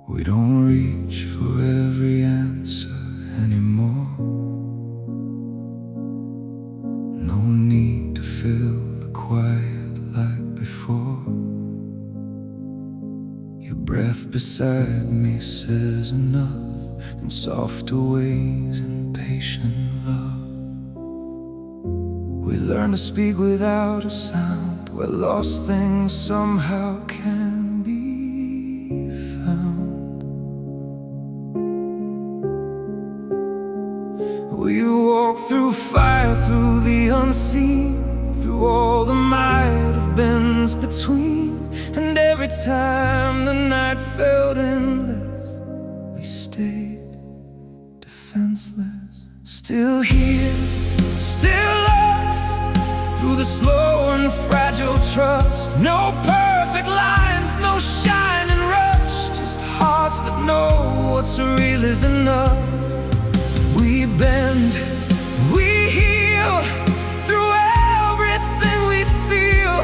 We don't reach for every answer anymore. No need to fill the quiet like before. Your breath beside me says enough, in softer ways and patient love. We learn to speak without a sound, where lost things somehow can be found. We walk through fire, through the unseen, through all the might of bends between. And every time the night felt endless, we stayed defenseless. Still here, still us, through the slow and fragile trust. No perfect lines, no shining rush, just hearts that know what's real is enough. We bend, we heal, through everything we feel.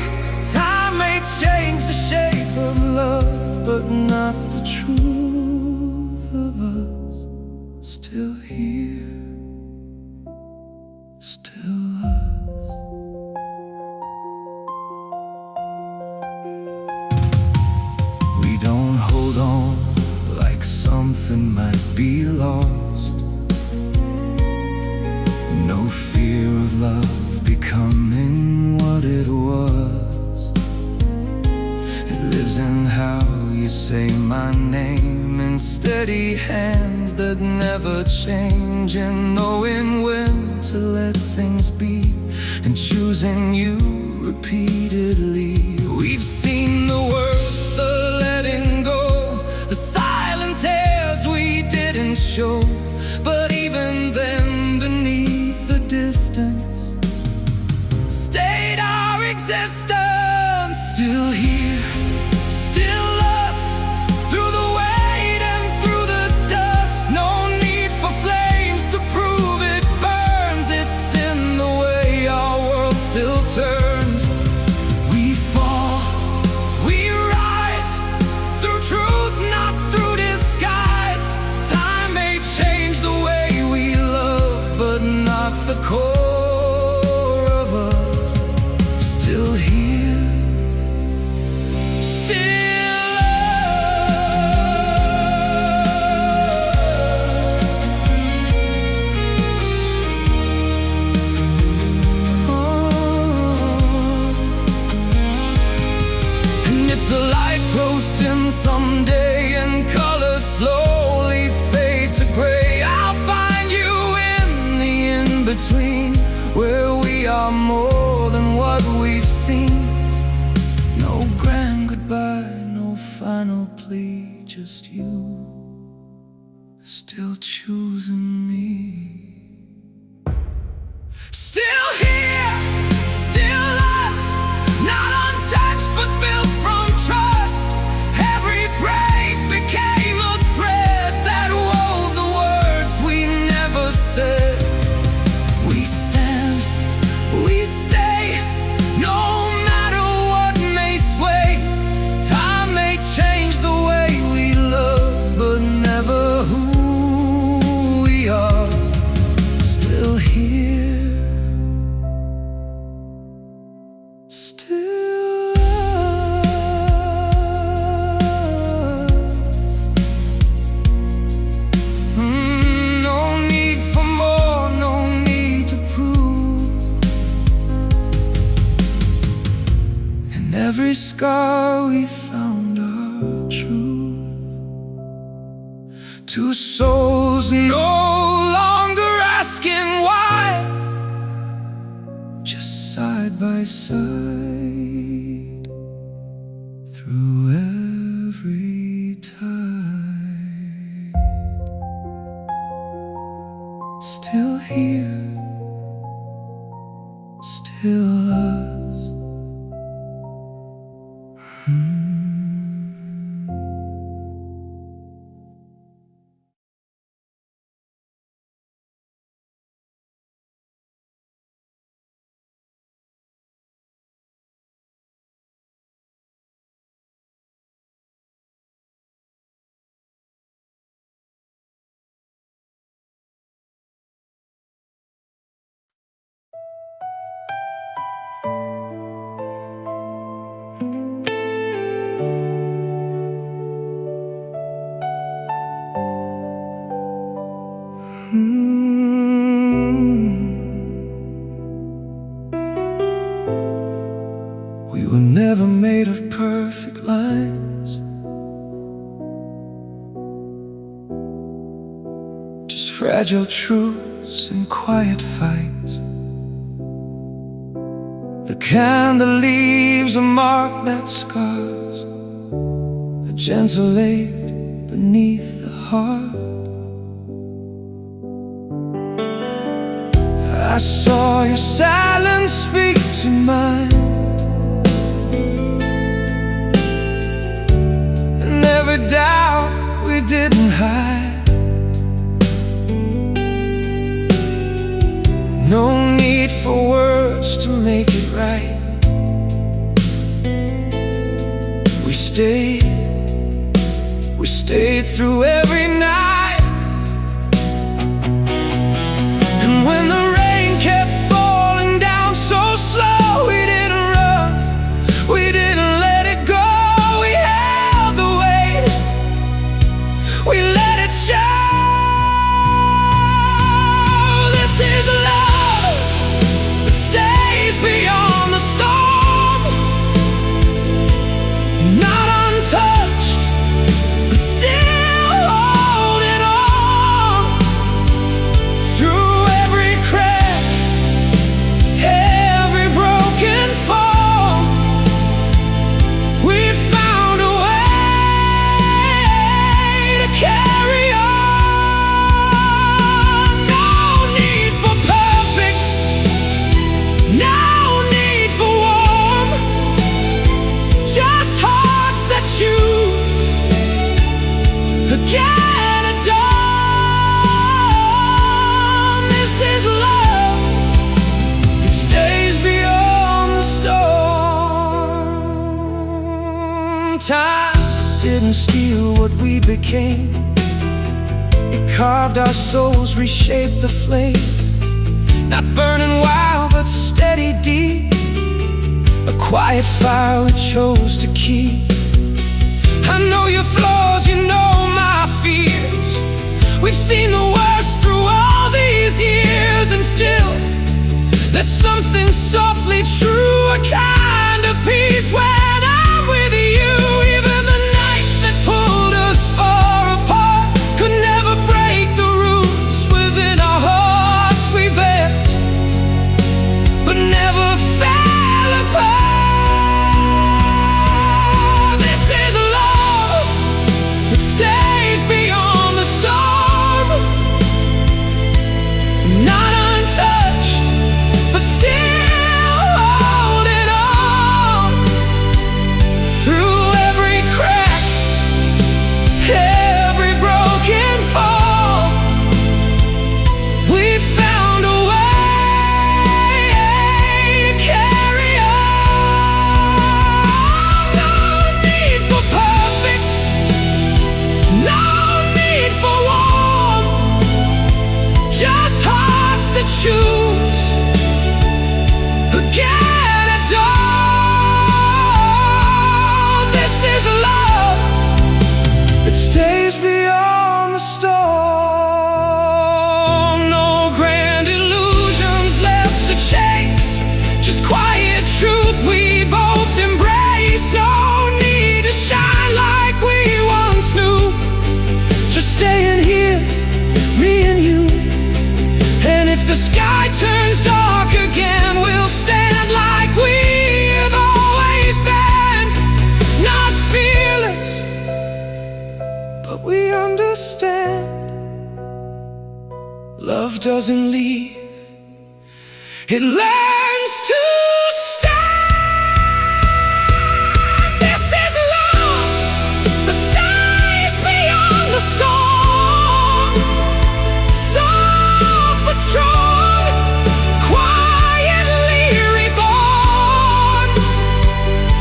Time may change the shape of love, but not the truth of us. Still here, still us. We don't hold on like something might be lost. No fear of love becoming what it was. It lives in how you say my name, in steady hands that never change, and knowing when to let things be, and choosing you repeatedly. We've seen the worst, the letting go, the silent tears we didn't show. But even then, beneath the distance, stayed our existence. Still here, still us, through the weight and through the dust. No need for flames to prove it burns. It's in the way our world still turns. We fall, we rise, through truth, not through disguise. Time may change the way we love, but not the core of us. Still here, still And if the light grows dim someday and colors slowly fade to gray, I'll find you in the in-between, where we are more than what we've seen. No grand goodbye, no final plea, just you still choosing me. Still here, still us, not untouched but built from trust. Every break became a thread that wove the words we never said. We stand, we stay, no matter what may sway. Time may change the way we love, but never who we are. Still here, still us. No need for more, no need to prove. In every scar we found our truth. Two souls no longer asking why, just side by side through every tide. Still here, still us. fragile truths and quiet fights. The candle leaves a mark that scars, a gentle ache beneath the heart. I saw your silence speak to mine, and every doubt we didn't hide. No need for words to make it right. We stayed through every night. And when the rain kept falling down so slow, we didn't run, we didn't let it go. We held the weight, we let it show. This is love that stays beyond the storm, not untouched, but still holding on. Through every crack, every broken fall, we found a way to carry on. No need for perfect, no need for warm, just hearts that choose again at dawn. This is love that stays beyond the storm. Time didn't steal what we became. It carved our souls, reshaped the flame. Not burning wild, but steady deep, a quiet fire we chose to keep. I know your flaws, you know my fears. We've seen the worst through all these years, and still there's something softly true, a kind of peace when I'm with you. Even the nights that pulled us far apart could never break the roots within our hearts. We bent, but never fell apart. This is love that stays beyond the storm, not untouched, but still holding on. Through every crack, every broken fall, we found a way to carry on. No need for perfect, no need for warm, just hearts that choose again at dawn. This is love that stays beyond the storm. No grand illusions left to chase, just quiet truth we both embrace. No need to shine like we once knew, just staying here, me and you. And if the sky turns dark again, we'll stand like we've always been. Not fearless, but we understand. Love doesn't leave, it learns to stand. This is love that stays beyond the storm, soft but strong, quietly reborn.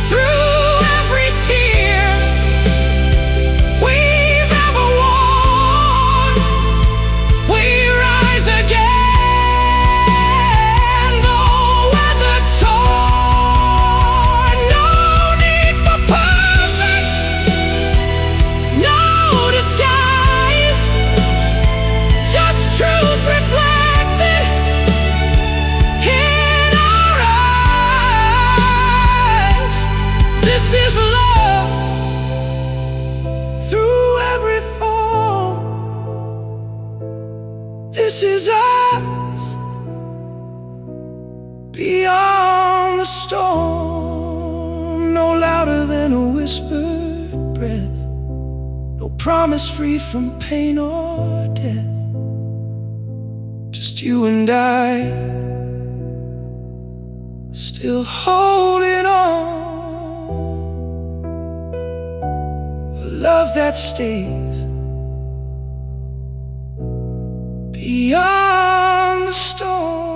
Through every tear we've ever worn, we rise again. Though this is us, beyond the storm. No louder than a whispered breath, no promise free from pain or death. Just you and I, still holding on. A love that stays beyond the storm.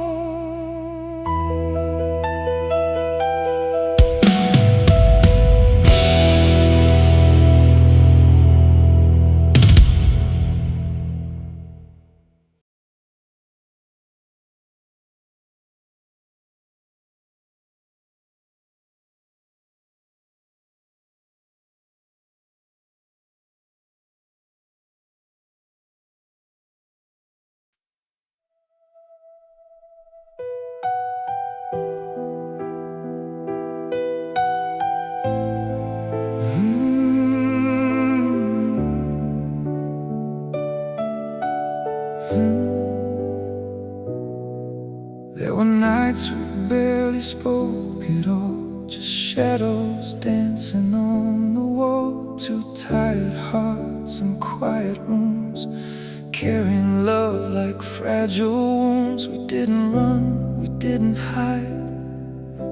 There were nights we barely spoke at all, just shadows dancing on the wall. Two tired hearts in quiet rooms, carrying love like fragile wounds. We didn't run, we didn't hide,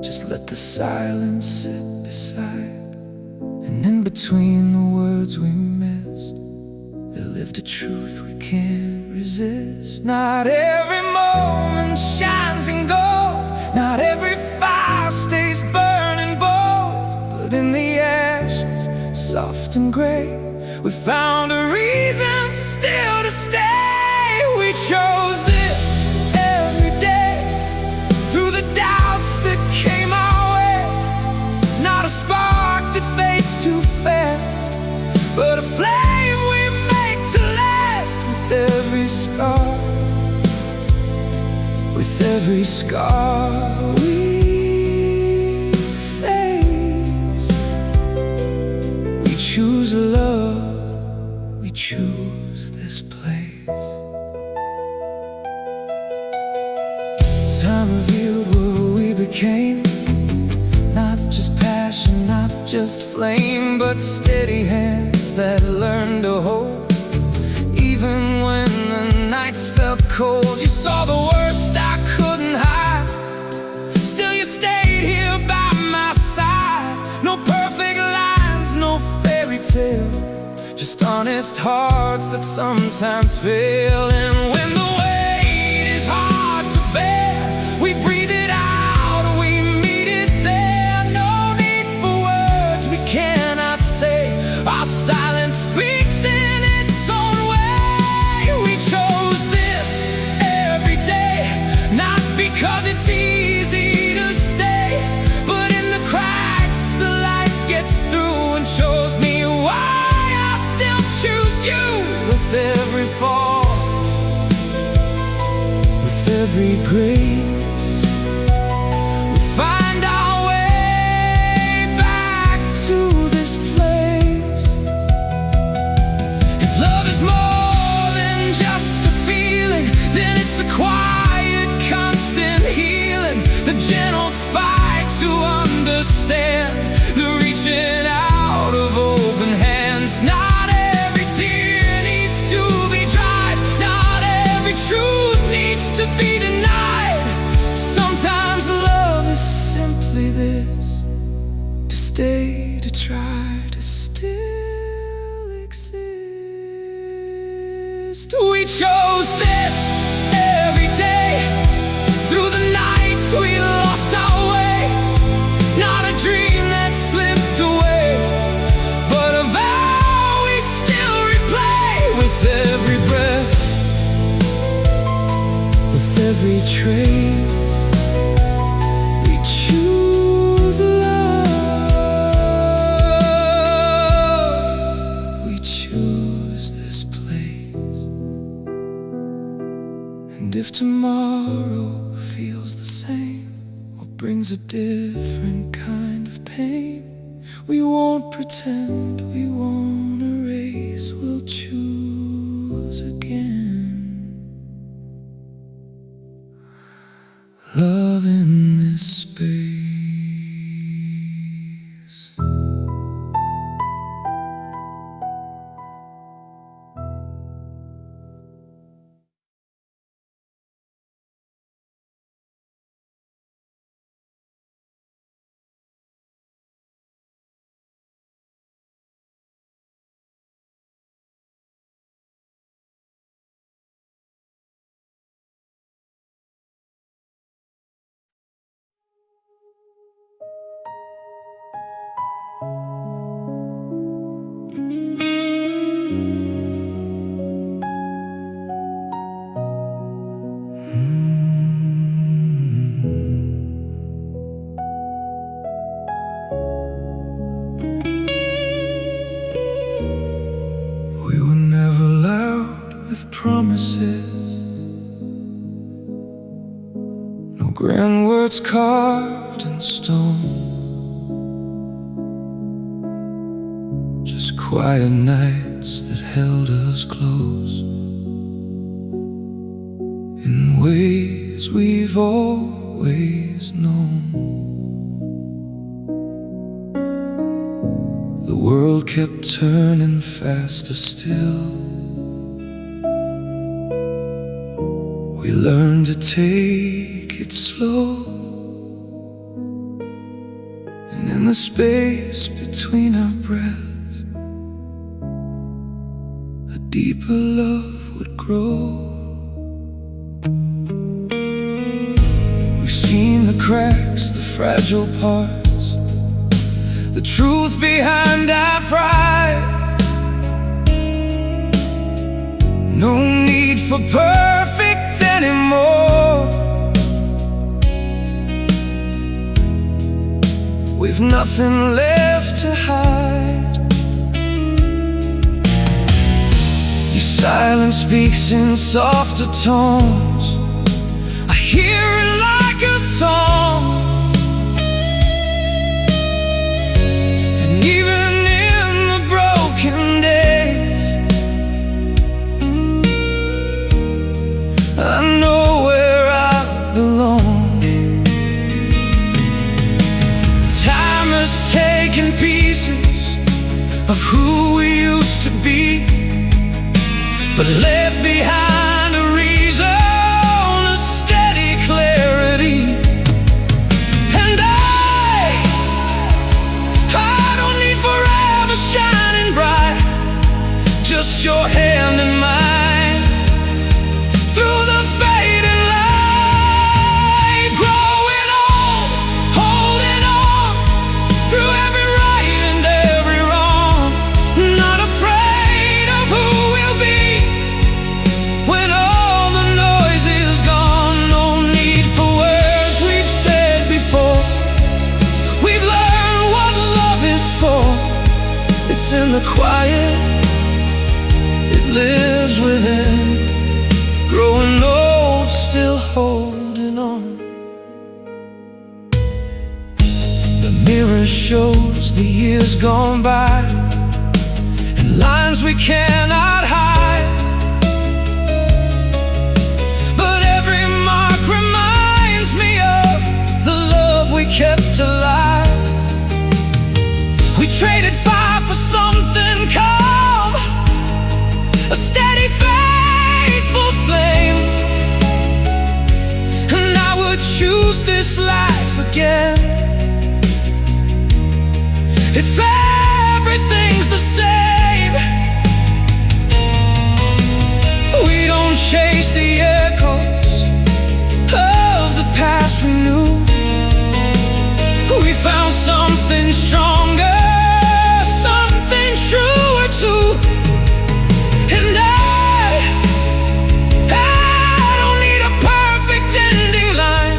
just let the silence sit beside. And in between the words we missed, there lived a truth we can't resist. Not every moment shines in gold, not every fire stays burning bold, but in the ashes, soft and gray, we found a reason still to stay. We chose this every day, through the doubts that came our way. Not a spark that fades too fast, but a flame we make to last. With every scar, with every scar we face, we choose love, we choose this place. Time revealed what we became, not just passion, not just flame, but steady hands that learned to hold. Even when the nights felt cold, you saw the worst I couldn't hide, still you stayed here by my side. No perfect lines, no fairy tale, just honest hearts that sometimes fail. And when the weight is hard to bear, we breathe it out, we meet it there. No need for words we cannot say, our silence speaks in its own way. We chose this every day, not because it's easy to stay, but in the cracks the light gets through and shows me why I still choose you. With every fall, with every grace, we find our way back to this place. If love is more than just a feeling, then it's the quiet, constant healing, the gentle fight to understand, the reaching out of open hands. Not every tear needs to be dried, not every truth needs to be denied. Sometimes love is simply this, to stay, to try, to still exist. We chose this every day, through the nights we lost our way. Not a dream that slipped away, but a vow we still replay. With every breath, with every trace, we choose love, we choose this place. And if tomorrow feels the same, or brings a different kind of pain, we won't pretend, we won't erase, we'll choose again. We were never loud with promises, no grand words carved in stone, just quiet nights that held us close in ways we've always known. The world kept turning faster still. We learned to take it slow, and in the space between our breaths, a deeper love would grow. We've seen the cracks, the fragile parts, the truth behind our pride. No need for perfect anymore. We've nothing left to hide. Your silence speaks in softer tones. I hear it like a song. And even in the broken days, I know where I belong. Time has taken pieces of who we used to be, but left behind a reason, a steady clarity. And I don't need forever shining bright, just your hand in mine. Through the fading light, growing old, holding on, through every right and every wrong. Not afraid of who we'll be when all the noise is gone. No need for words we've said before. We've learned what love is for. It's in the quiet, it lives within. Growing old, still holding on. The mirror shows the years gone by, and lines we cannot hide. But every mark reminds me of the love we kept alive. We traded fire for something calm, a steady faithful flame. And I would choose this life again if everything's the same. We don't chase the echoes of the past we knew. We found something stronger, something truer too. And I don't need a perfect ending line,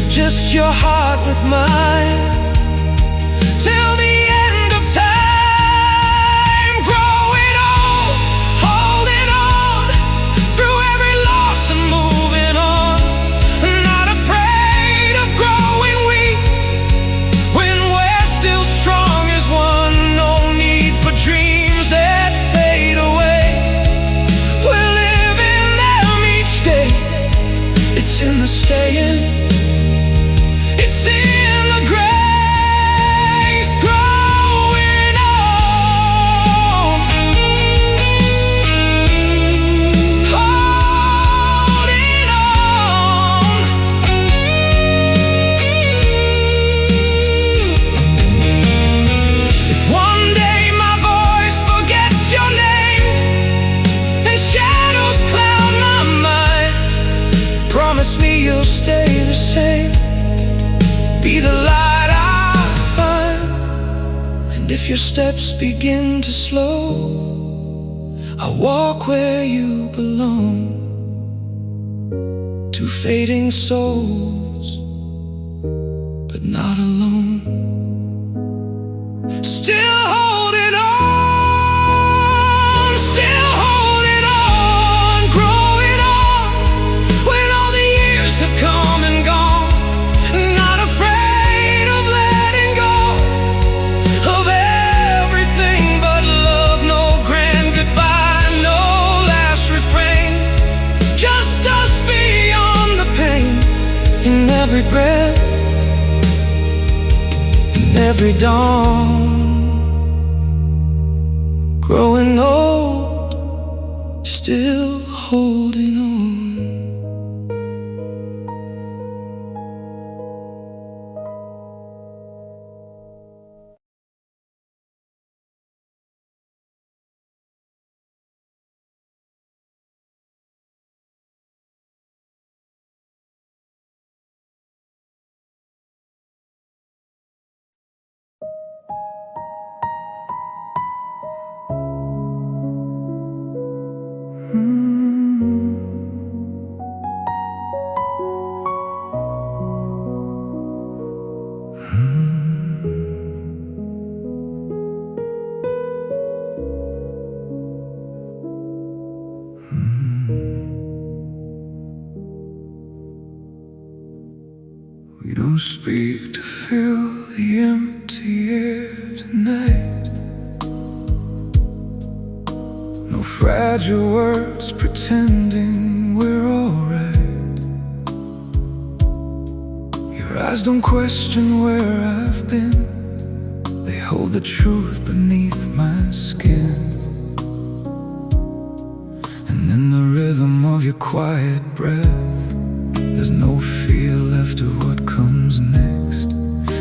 just your heart with mine till the your steps begin to slow, I'll walk where you belong. Two fading souls, but not alone. Still holding on, still holding on, growing on when all the years have come and gone. Not afraid of letting go of everything but love. No grand goodbye, no last refrain, just us beyond the pain. In every breath, every dawn, growing old, still holding on. We don't speak to fill the empty air tonight. No fragile words pretending we're alright. Your eyes don't question where I've been, they hold the truth beneath my skin. And in the rhythm of your quiet breath, there's no fear left of what comes next.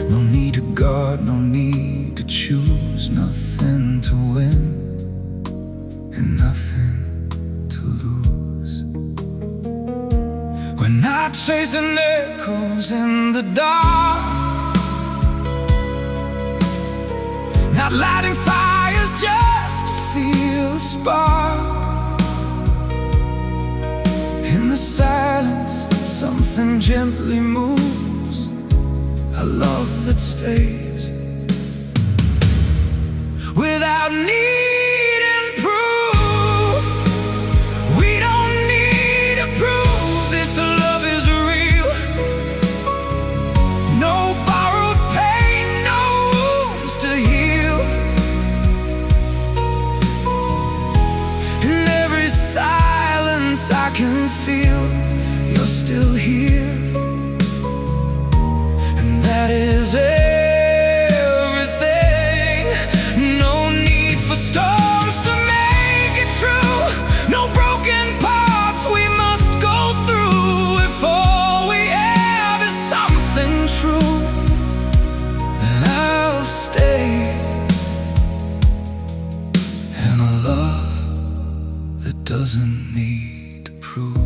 No need to guard, no need to choose. Nothing to win and nothing to lose. We're not chasing echoes in the dark, not lighting fires just to feel a spark. In the silence, something gently moves, a love that stays without needing proof. We don't need to prove this love is real. No borrowed pain, no wounds to heal. In every silence I can feel you're still here, and that is everything. No need for storms to make it true. No broken parts we must go through. If all we have is something true, then I'll stay in a love that doesn't need to prove.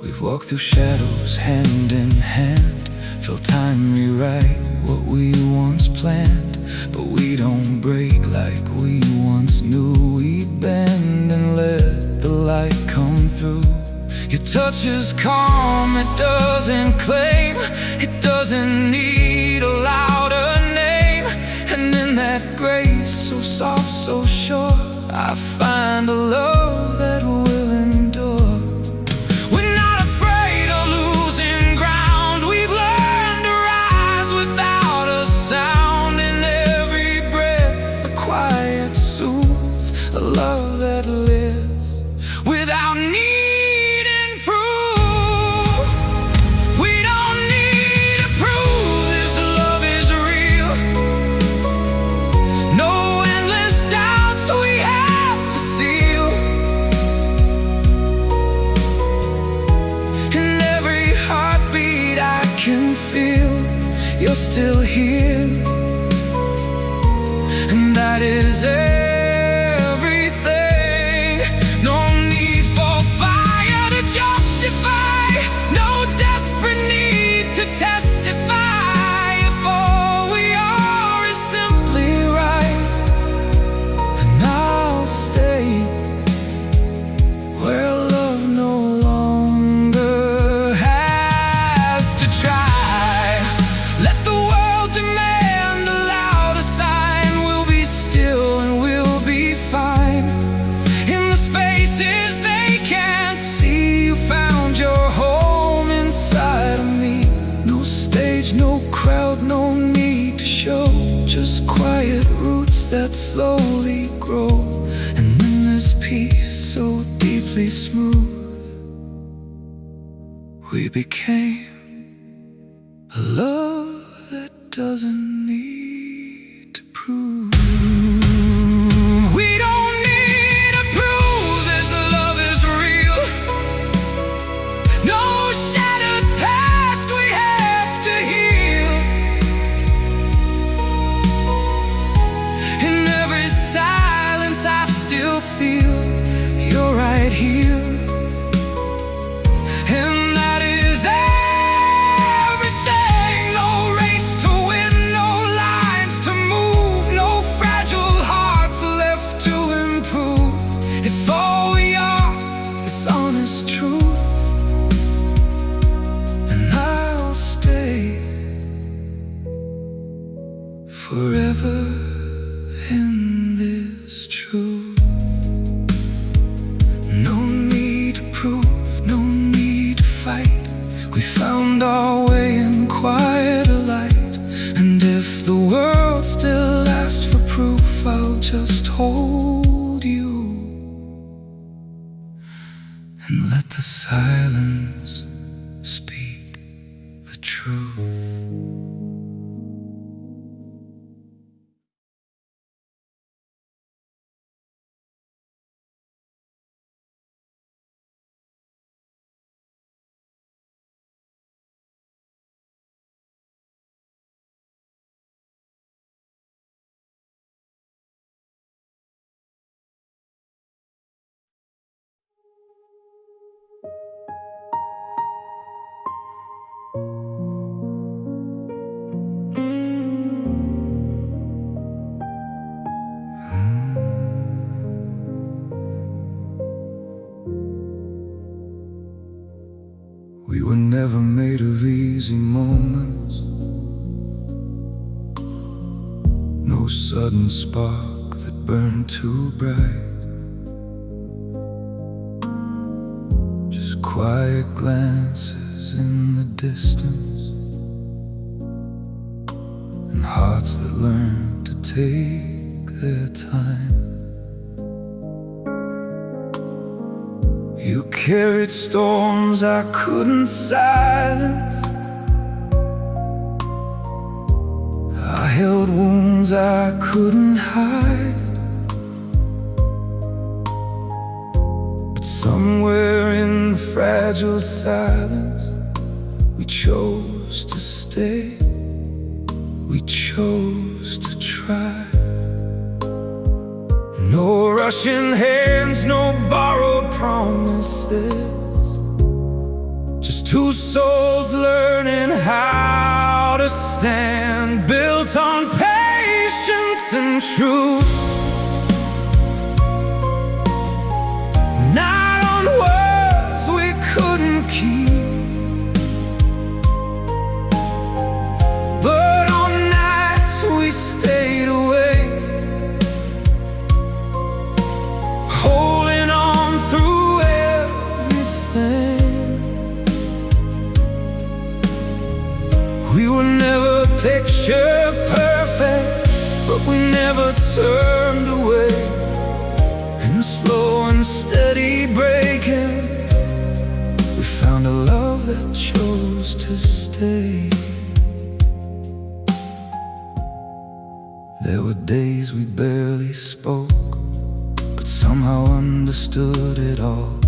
We've walked through shadows hand in hand, felt time rewrite what we once planned. But we don't break like we once knew. We bend and let the light come through. Your touch is calm, it doesn't claim, it doesn't need a louder name. And in that grace, so soft, so sure, I find a love that will endure. A love that lives without needing proof. We don't need to prove this love is real. No endless doubts we have to seal. In every heartbeat I can feel you're still here, and that is it. No desperate need to testify if all we are roots that slowly grow. And when there's peace so deeply smooth, we became a love that doesn't need to prove. We don't need to prove this love is real. No shattered past we have to heal. In every silence I still feel you're right here. And that is everything. No race to win, no lines to move, no fragile hearts left to improve. If all we are is honest truth, then I'll stay forever in this truth. No need to prove, no need to fight. We found our way in quiet light. And if the world still asks for proof, I'll just hold you and let the silence speak the truth. We were never made of easy moments. No sudden spark that burned too bright. Just quiet glances in the distance, and hearts that learn to take their time. You carried storms I couldn't silence. I held wounds I couldn't hide. But somewhere in the fragile silence, we chose to stay. We chose to try. No rushing hands, no borrowed promises. Just two souls learning how to stand, built on patience and truth, not on words we couldn't keep, but on nights we stayed awake, holding on through everything. We were never picture perfect, but we never turned away. In the slow and steady breaking, we found a love that chose to stay. There were days we barely spoke, but somehow understood it all.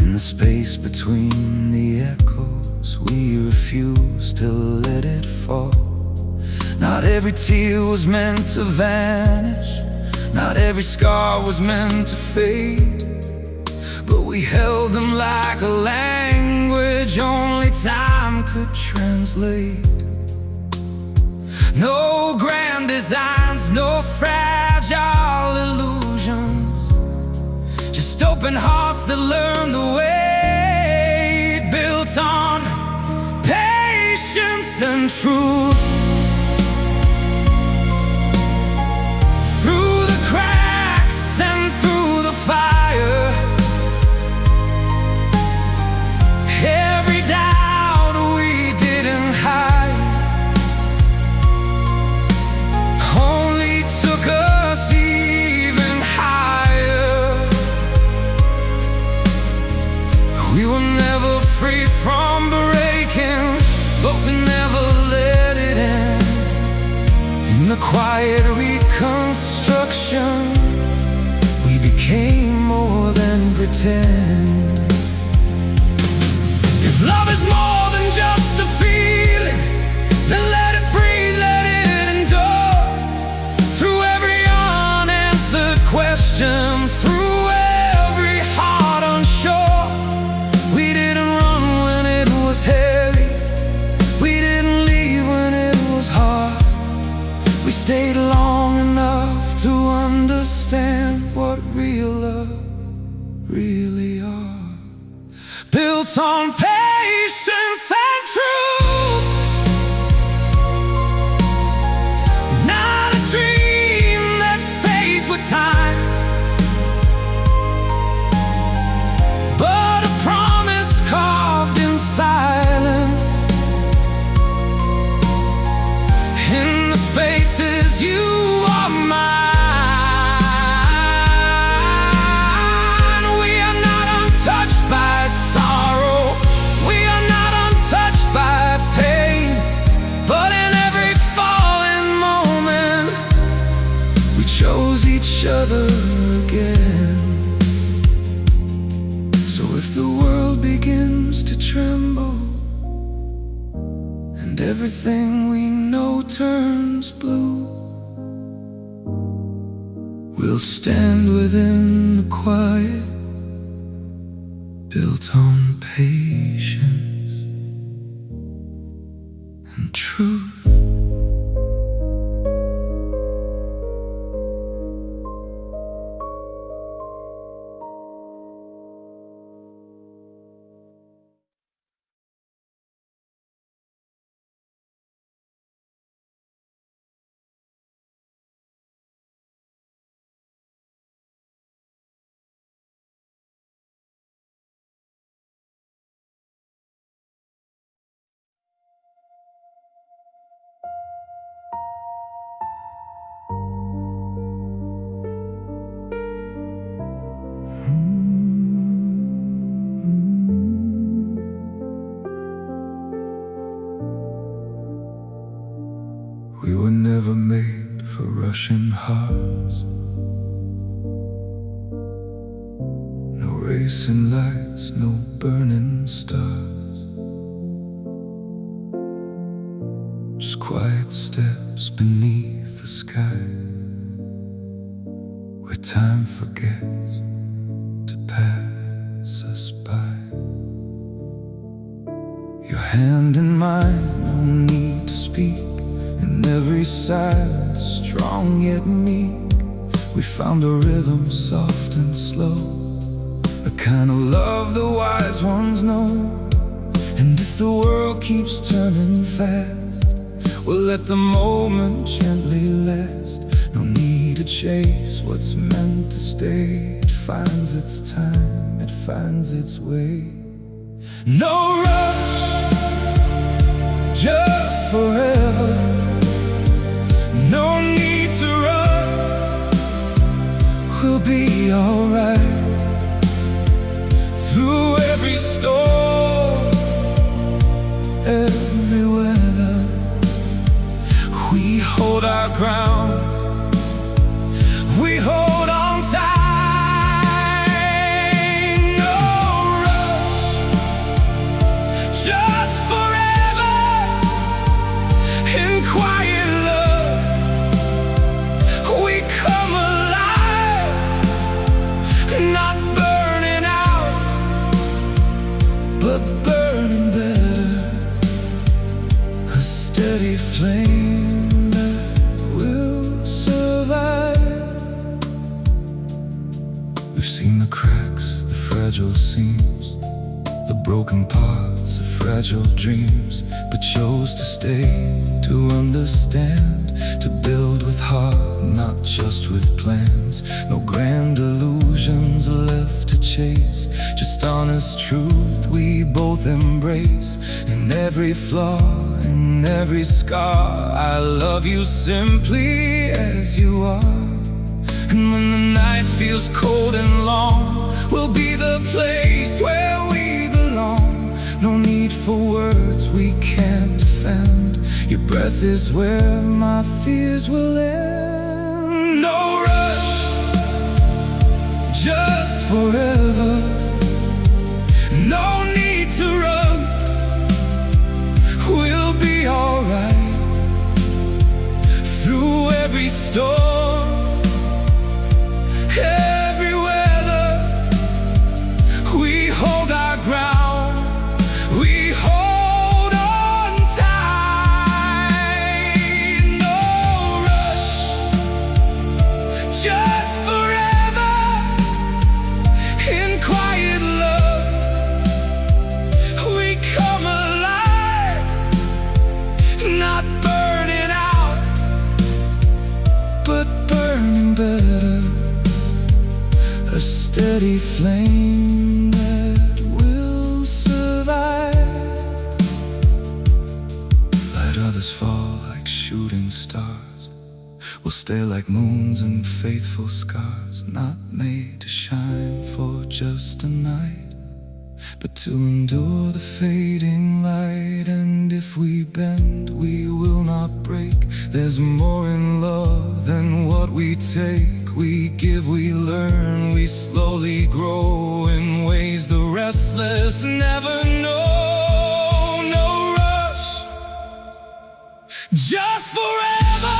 In the space between the echoes, we refused to let it fall. Not every tear was meant to vanish, not every scar was meant to fade, but we held them like a language only time could translate. No grand designs, no fragile illusions, just open hearts that learn the way, built on patience and truth. Through the cracks and through the fire, every doubt we didn't hide, only to quiet reconstruction, we became more than pretend. If love is more than just a feeling, then let it breathe, let it endure. Through every unanswered question, through every heart unsure, we didn't run when it was heavy, we didn't leave when it was hard. We stayed long enough to understand what real love really are. Built on patience and truth, not a dream that fades with time, but a promise carved in silence. In the spaces you are mine, we are not untouched by sorrow, we are not untouched by pain, but in every fallen moment, we chose each other again. So if the world begins to tremble and everything we know turns blue, we'll stand within the quiet, built on patience and truth. We were never made for rushing hearts, no racing lights, no burning stars, just quiet steps beneath the sky, where time forgets to pass us by. Your hand in mine, no need to speak. In every silence, strong yet meek, we found a rhythm soft and slow, the kind of love the wise ones know. And if the world keeps turning fast, we'll let the moment gently last. No need to chase what's meant to stay. It finds its time, it finds its way. No rush, just forever. No need to run, we'll be alright. Through every storm, every weather, we hold our ground, we hold on tight. No rush, just forever. In quiet love, we come alive, not burning out, but burning better. A steady flame that will survive. We've seen the cracks, the fragile seams, the broken parts of fragile dreams, but chose to stay, to understand, to build with heart, not just with plans. No grand illusions left to chase, just honest truth we both embrace. In every flaw, in every scar, I love you simply as you are. And when the night feels cold and long, we'll be the place where we belong. No need for words we can't defend. Your breath is where my fears will end. No rush, just forever. No need to run, we'll be alright. Through every storm, every weather, we hold our ground. We hold on tight. No rush, just forever. In quiet love, we come alive. Not burning out, but burning better. A steady flame that will survive. Let others fall like shooting stars. We'll stay like moons and faithful scars, not made to shine for just a night, but to endure the fading light. And if we bend, we will not break. There's more in love than what we take. We give, we learn, we slowly grow in ways the restless never know. No rush, just forever.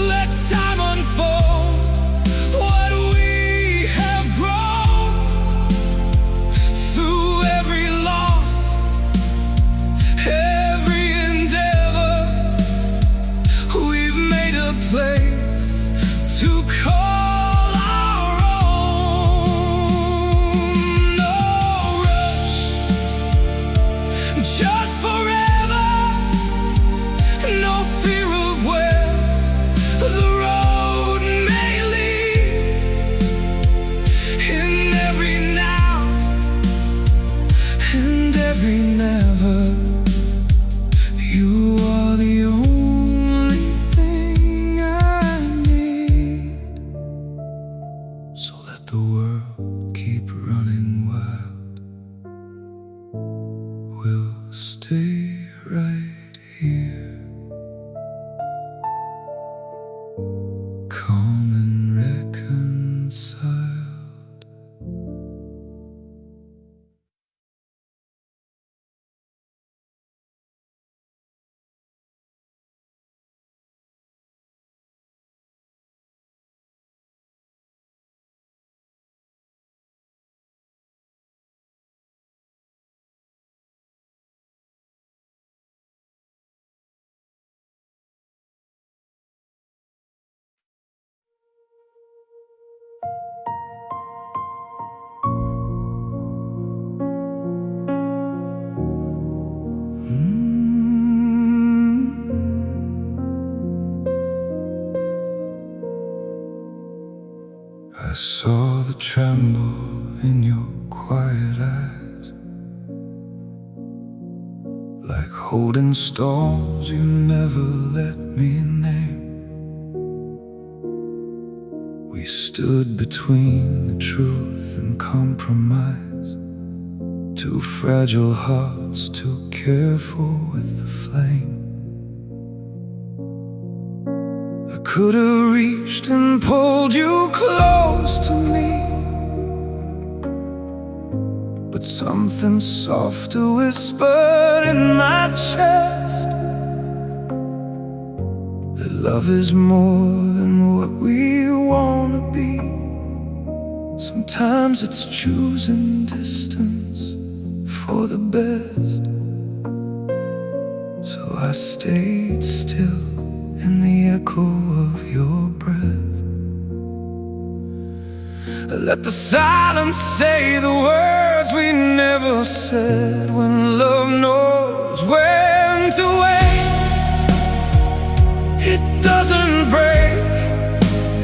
Let time unfold what we have grown. Through every loss, every endeavor, we've made a place to call our own. No rush, just forever. No fear of where the road may lead. In every now and every never, you are the only thing I need. So let the world keep running wild. We'll stay right here, calm and reconciled. I saw the tremble in your quiet eyes, like holding storms you never let me name. We stood between the truth and compromise, two fragile hearts, too careful with the flame. I could have reached and pulled you close to me, but something softer whispered in my chest that love is more than what we wanna be. Sometimes it's choosing distance for the best. So I stayed still in the echo of your breath. I let the silence say the words we never said. When love knows when to wait, it doesn't break,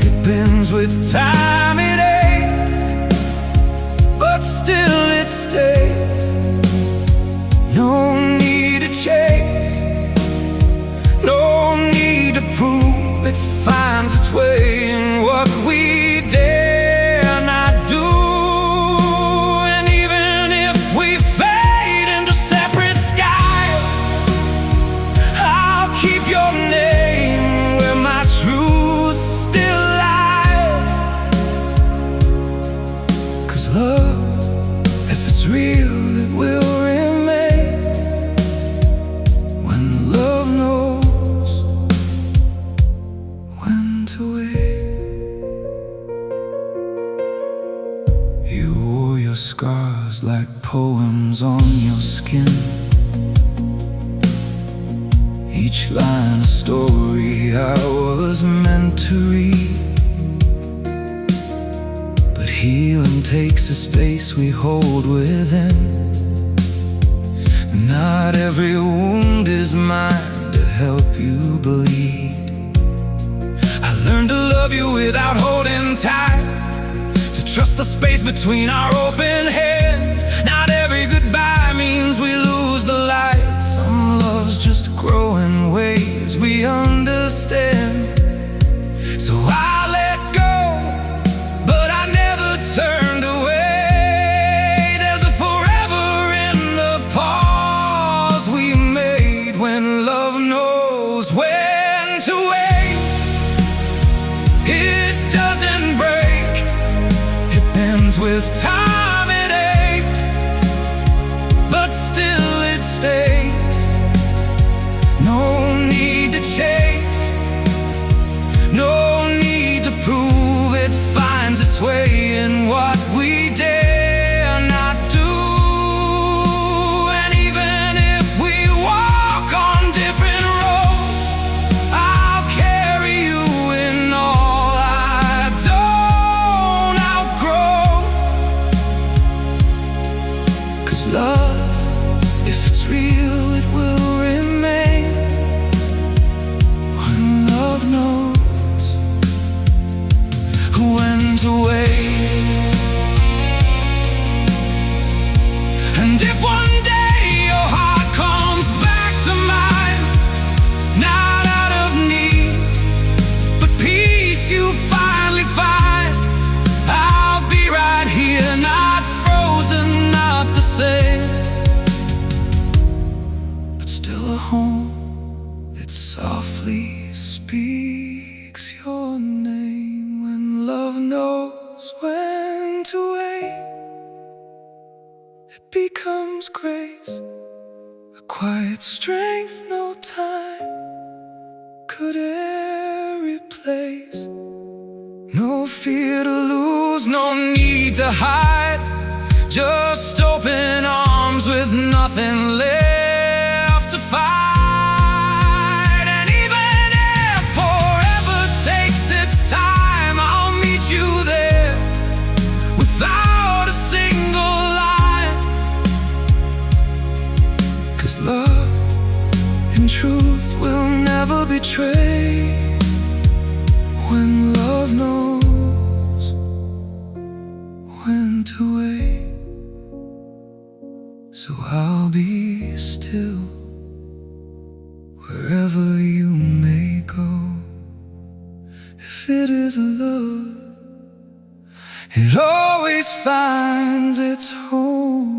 it bends with time, it aches, but still it stays. No need to chase, no need to prove. It finds its way in what we dare not do. And even if we fade into separate skies, went away. You wore your scars like poems on your skin, each line a story I was meant to read. But healing takes a space we hold within. Not every wound is mine to help you bleed. I learned to love you without holding tight, to trust the space between our open hands. Not every goodbye means we lose the light. Some loves just grow in ways we understand. So I let go, but I never turned away. There's a forever in the pause we made, when love knows when to wait. It doesn't break, it bends with time, it aches, but still it stays. No need to chase, no need to prove. It finds its way in what we dare not do. And even if we walk on different roads, I'll carry you in all I don't outgrow. 'Cause love, if it's real, it will remain. When love knows when to wait. And if one day your heart comes back to mine, not out of need, but peace you finally find, I'll be right here, not frozen, not the same, but still a home that softly speaks your name. When love knows when to wait, it becomes grace, a quiet strength no time could e'er replace. No fear to lose, no need to hide, just open arms with nothing left to fight. And even if forever takes its time, I'll meet you there without a single line. 'Cause love and truth will never betray. When love knows when to wait. So I'll be still wherever you may go. If it is love, it always finds its home.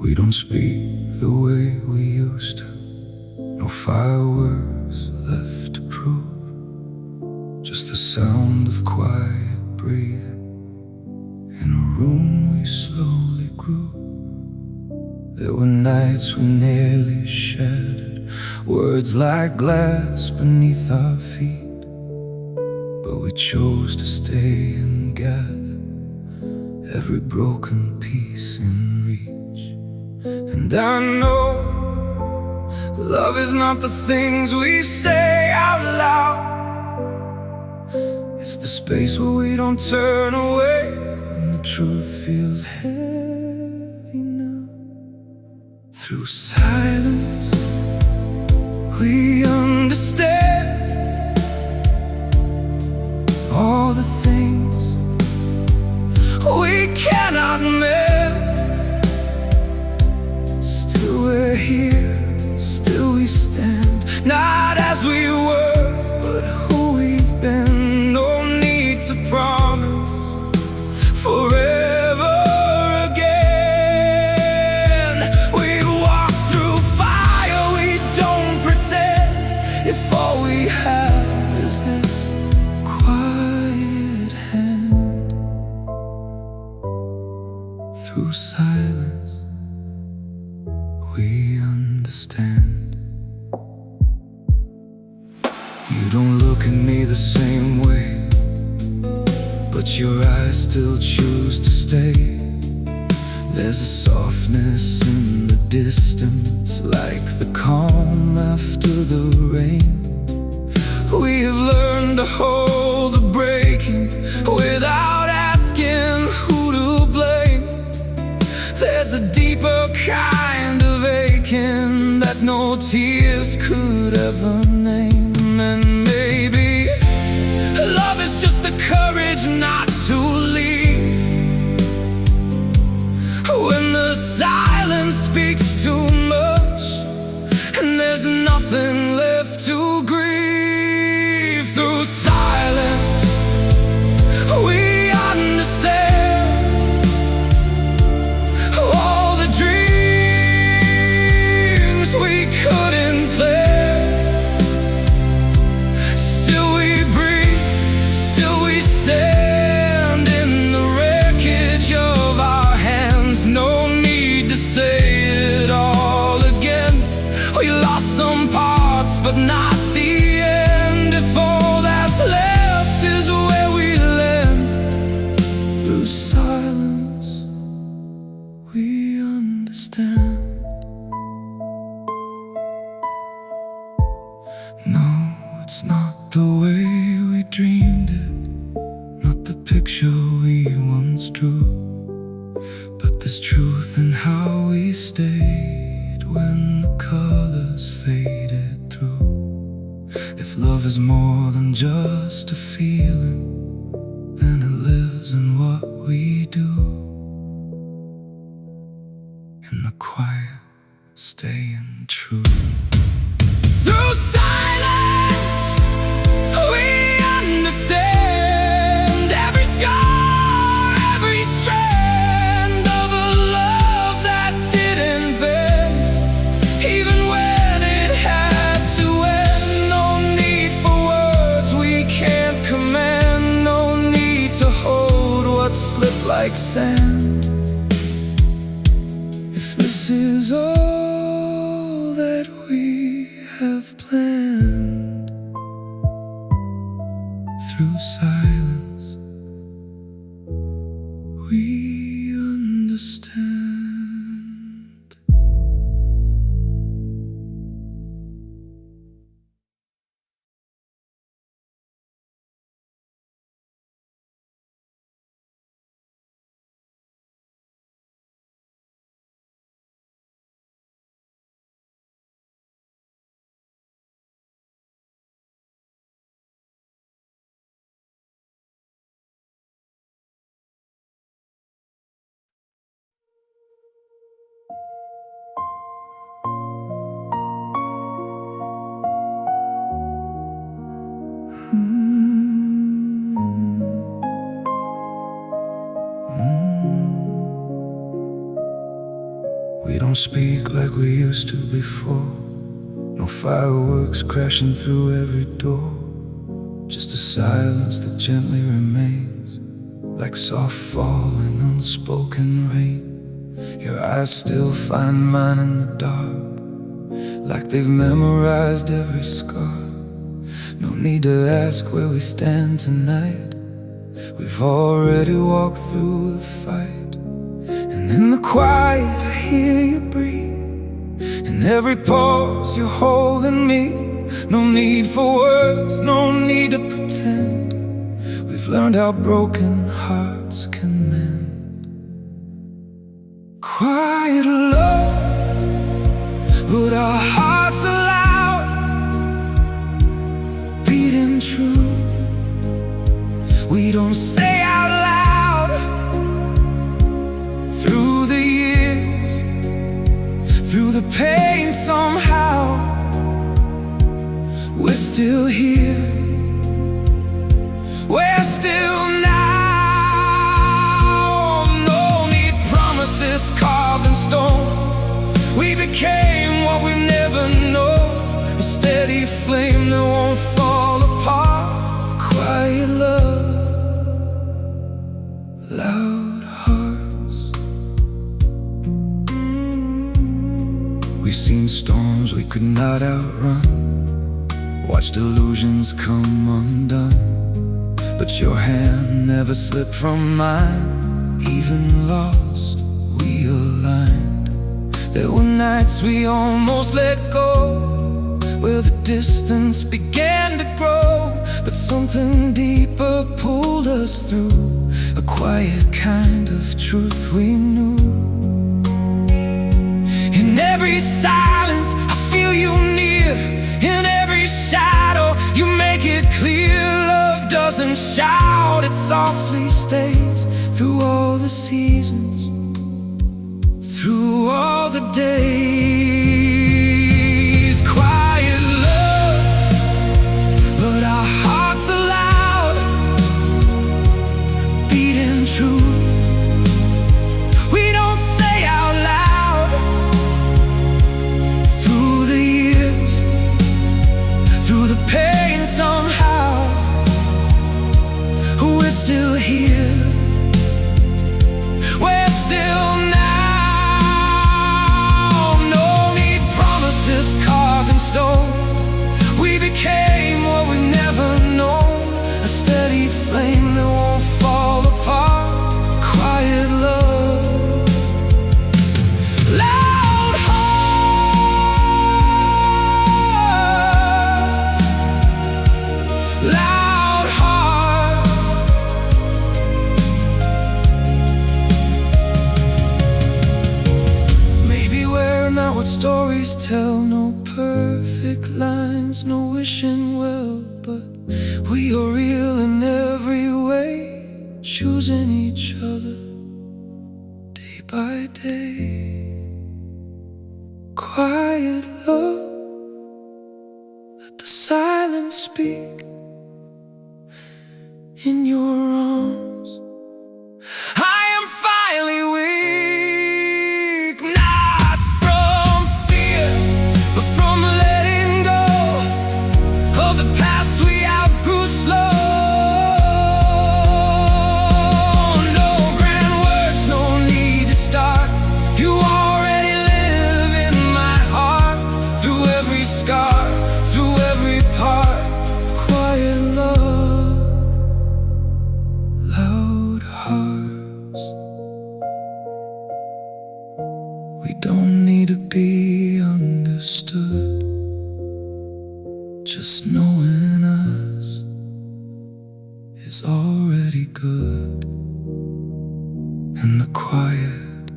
We don't speak the way we used to. No fireworks left to prove, just the sound of quiet breathing in a room we slowly grew. There were nights we nearly shattered, words like glass beneath our feet, but we chose to stay and gather every broken piece in reach. And I know love is not the things we say out loud, it's the space where we don't turn away when the truth feels heavy now. Through silence, we understand all the things we cannot mend. Still we're here, still we stand, not as we were, but who we've been. No need to promise forever again. We walk through fire, we don't pretend. If all we have is this quiet hand. Through silence, we understand. You don't look at me the same way, but your eyes still choose to stay. There's a softness in the distance, like the calm after the rain. We have learned to hold the breaking without asking who to blame. There's a deeper kind of aching that no tears could ever name. And maybe love is just the courage not to leave. When the silence speaks too much and there's nothing left to grieve. Through silence, we understand all the dreams we couldn't plan. Still we breathe, still we stand in the wreckage of our hands. No need to say it all again. We lost some parts, but not the end. If all that's left is where we land. Through silence, we understand. No, it's not the way we dreamed it, not the picture we once drew, but there's truth in how we stayed when the colors faded through. If love is more than just a feeling, then it lives in what we do. In the quiet, staying true. Through silence, we understand every scar, every strand of a love that didn't bend, even when it had to end. No need for words we can't command, no need to hold what slipped like sand. If this is all that we have planned. Through silence, we understand. We don't speak like we used to before. No fireworks crashing through every door. Just a silence that gently remains, like soft falling unspoken rain. Your eyes still find mine in the dark, like they've memorized every scar. No need to ask where we stand tonight. We've already walked through the fight. And in the quiet I hear you breathe. In every pause you're holding me. No need for words, no need to pretend. We've learned how broken hearts can mend. Quiet love, Through the pain somehow, we're still here. We're still now. No need promises carved in stone. We became what we never known. A steady flame that won't fall apart. Quiet love, loud hearts. We've seen storms we could not outrun, watched illusions come undone, but your hand never slipped from mine. Even lost, we aligned. There were nights we almost let go, where the distance began to grow, but something deeper pulled us through. A quiet kind of truth we knew. In every silence, I feel you near. In every shadow, you make it clear. Love doesn't shout, it softly stays. Through all the seasons, through all the days. Quiet love, but our hearts are loud, beating truth we don't say out loud. Through the years, through the pain somehow, we're still here. We're still now. No need promises carved in stone. We became what we never known. A steady flame that won't fall apart. Quiet love, loud hearts, loud hearts. Maybe we're not what stories tell. No perfect lines, no wishing well, but we are real in every way, choosing each other day by day. Quiet love, let the silence speak. In your arms, I am finally weak. Not from fear, but from letting go of the past we outgrew slow. No grand words, no need to start. You already live in my heart. Through every scar, through every part. Quiet love, loud hearts. We don't need to be understood. Just knowing us is already good. In the quiet,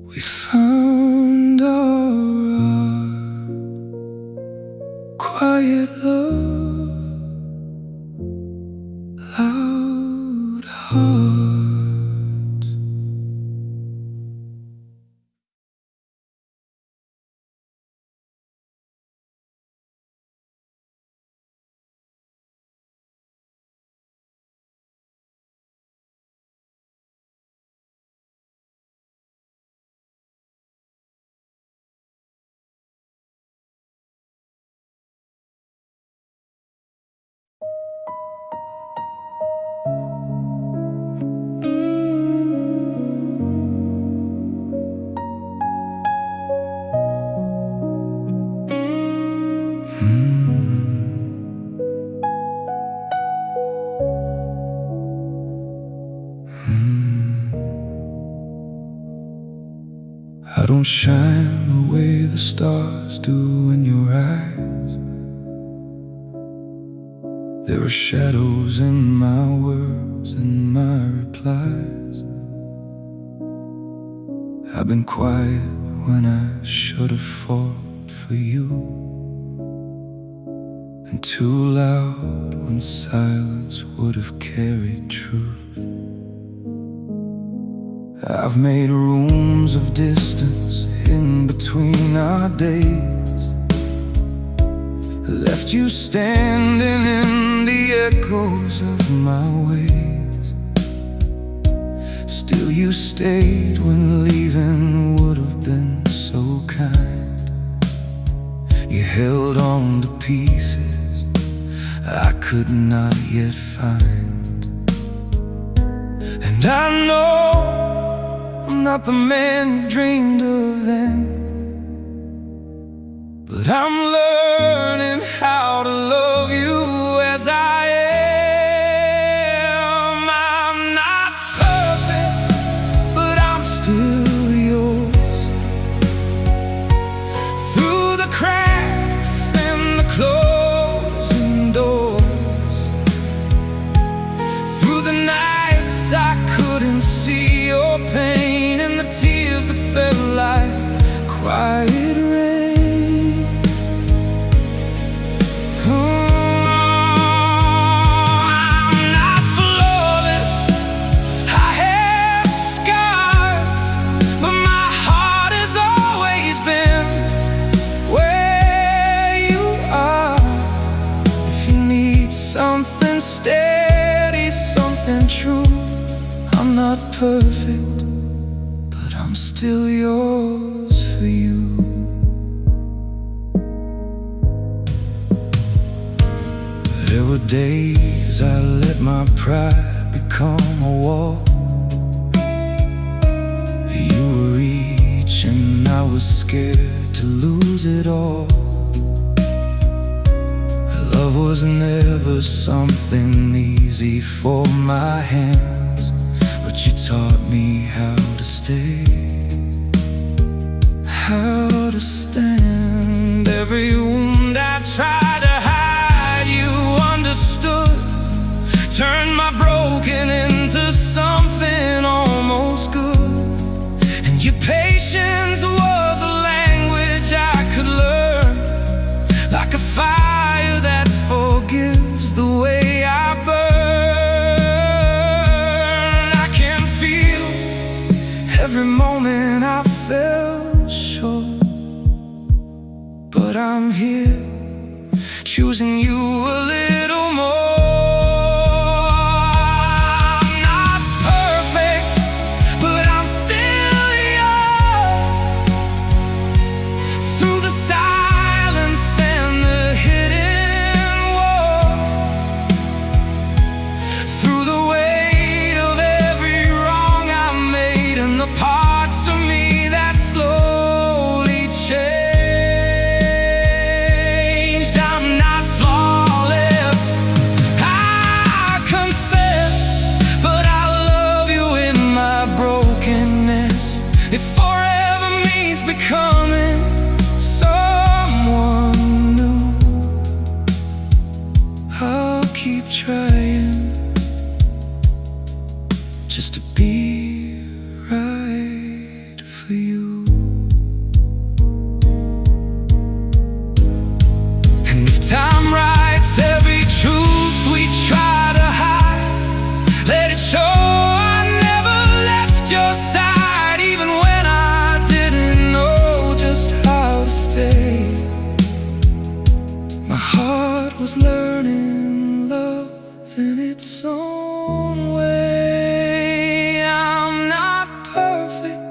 we found our quiet love, loud hearts. I don't shine the way the stars do in your eyes. There are shadows in my words and my replies. I've been quiet when I should have fought for you, and too loud when silence would have carried truth. I've made rooms of distance between our days, left you standing in the echoes of my ways. Still you stayed when leaving would have been so kind. You held on to pieces I could not yet find. And I know I'm not the man you dreamed of then, but I'm learning how to love you as I am. I'm not perfect, but I'm still yours. Through the cracks and the closing doors, through the nights I couldn't see your pain, and the tears that felt like quiet rain. I'm not flawless, I have scars, but my heart has always been where you are. If you need something steady, something true, I'm not perfect, but I'm still yours for you. There were days I let my pride become a wall. You were reaching, I was scared to lose it all. Love was never something easy for my hands, but you taught me how to stay, how to stand. Every wound I tried to hide, you understood. Turned my broken into something almost good. And your patience was a language I could learn, like a fire that forgives the way I burn. I can feel every moment I fell short, but I'm here, choosing you a little more. I'm not perfect, but I'm still yours. Through the silence and the hidden walls, through the weight of every wrong I made, and the parts of me that slowly changed. I'm not flawless, I confess, but I love you in my brokenness. If forever means becoming someone new, I'll keep trying just to be right for you. And if time writes every truth we try to hide, let it show I never left your side, even when I didn't know just how to stay. My heart was learning love in its own way. I'm not perfect,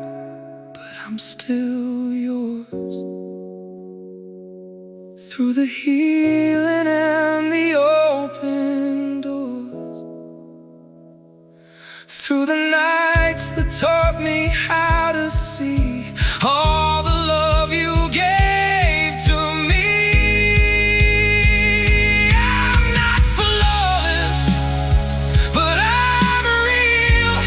but I'm still yours. Through the healing and the open doors, through the nights that taught me how to see all the love you gave to me. I'm not flawless, but I'm real.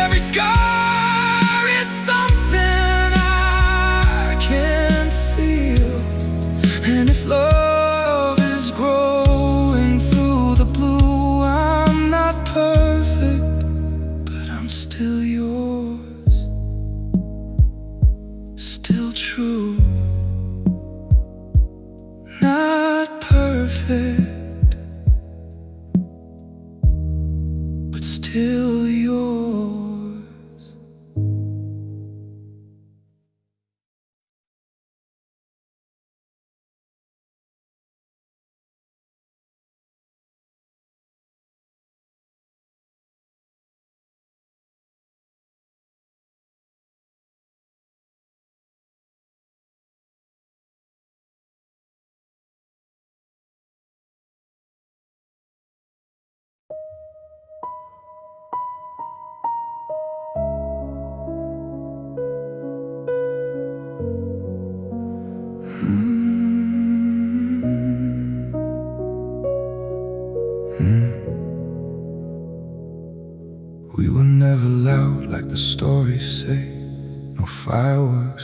Every scar is something I can feel. And if love is growing through the blue, I'm not perfect, but I'm still yours, still true. Not perfect, but still yours.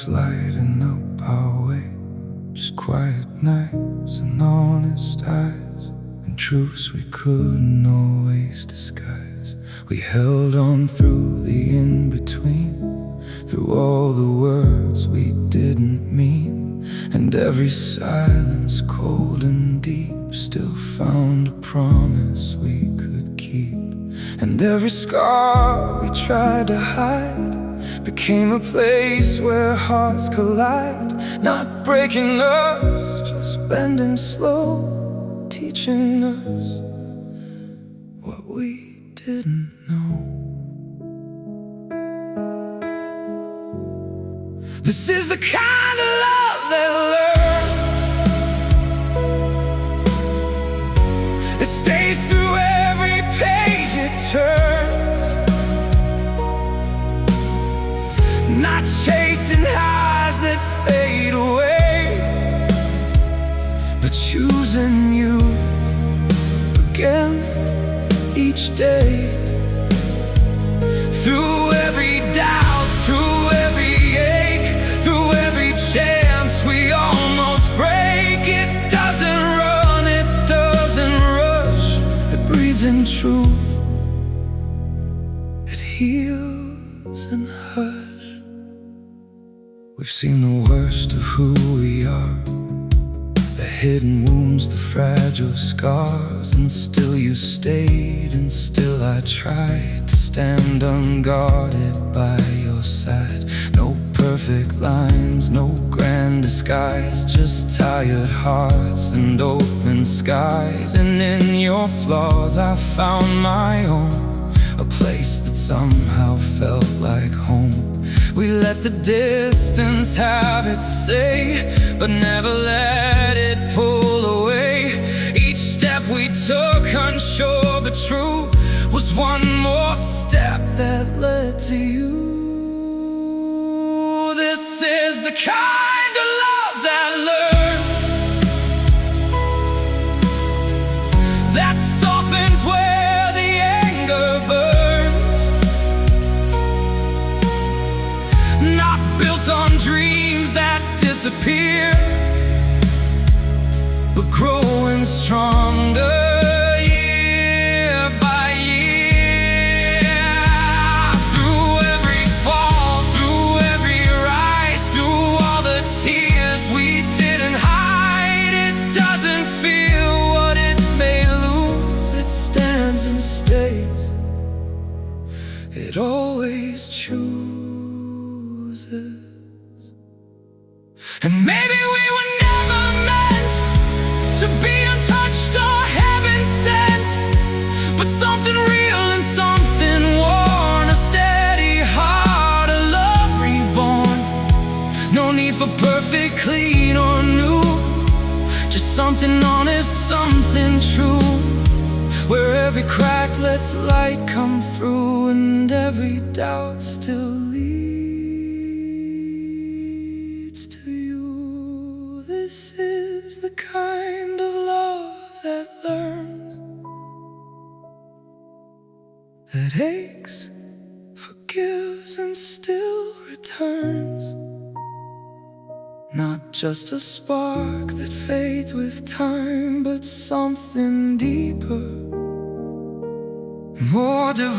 sparks lighting up our way. Just quiet nights and honest eyes, and truths we couldn't always disguise. We held on through the in-between, through all the words we didn't mean, and every silence cold and deep still found a promise we could keep. And every scar we tried to hide became a place where hearts collide, not breaking us, just bending slow, teaching us what we didn't know. This is the kind of love that learns, it stays through every page it turns, not chasing highs that fade away, but choosing you again each day. Through every doubt, through every ache, through every chance we almost break. It doesn't run, it doesn't rush, it breathes in truth, it heals in hush. We've seen the worst of who we are, the hidden wounds, the fragile scars, and still you stayed, and still I tried to stand unguarded by your side. No perfect lines, no grand disguise, just tired hearts and open skies. And in your flaws I found my own, a place that somehow felt like home. We let the distance have its say, but never let it pull away. Each step we took, unsure but true, was one more step that led to you. This is the kind of love that learns, that softens where the anger burns, not built on dreams that disappear, but growing stronger year by year. Through every fall, through every rise, through all the tears we didn't hide, it doesn't feel what it may lose, it stands and stays, it always chooses. And maybe we were never meant to be untouched or heaven sent, but something real and something worn, a steady heart, a love reborn. No need for perfect, clean or new, just something honest, something true, where every crack lets light come through, and every doubt still leads to you. This is the kind of love that learns, that aches, forgives, and still returns. Not just a spark that fades with time, but something deeper, more divine.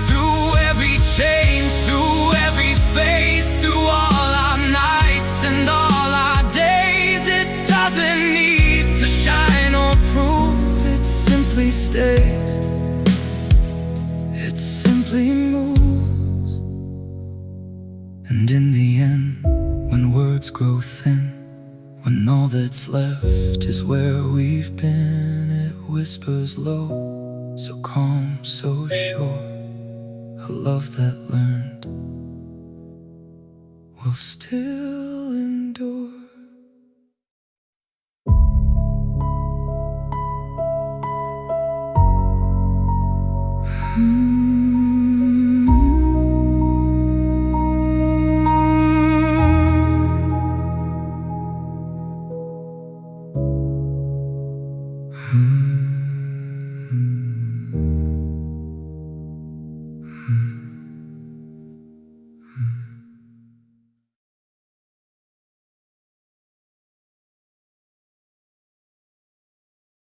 Through every change, through every phase, through all our nights and all our days, it doesn't need to shine or prove, it simply stays, it simply moves. And in the end, when words grow thin, when all that's left is where we've been, it whispers low, so calm, so sure, a love that learned will still endure. Hmm.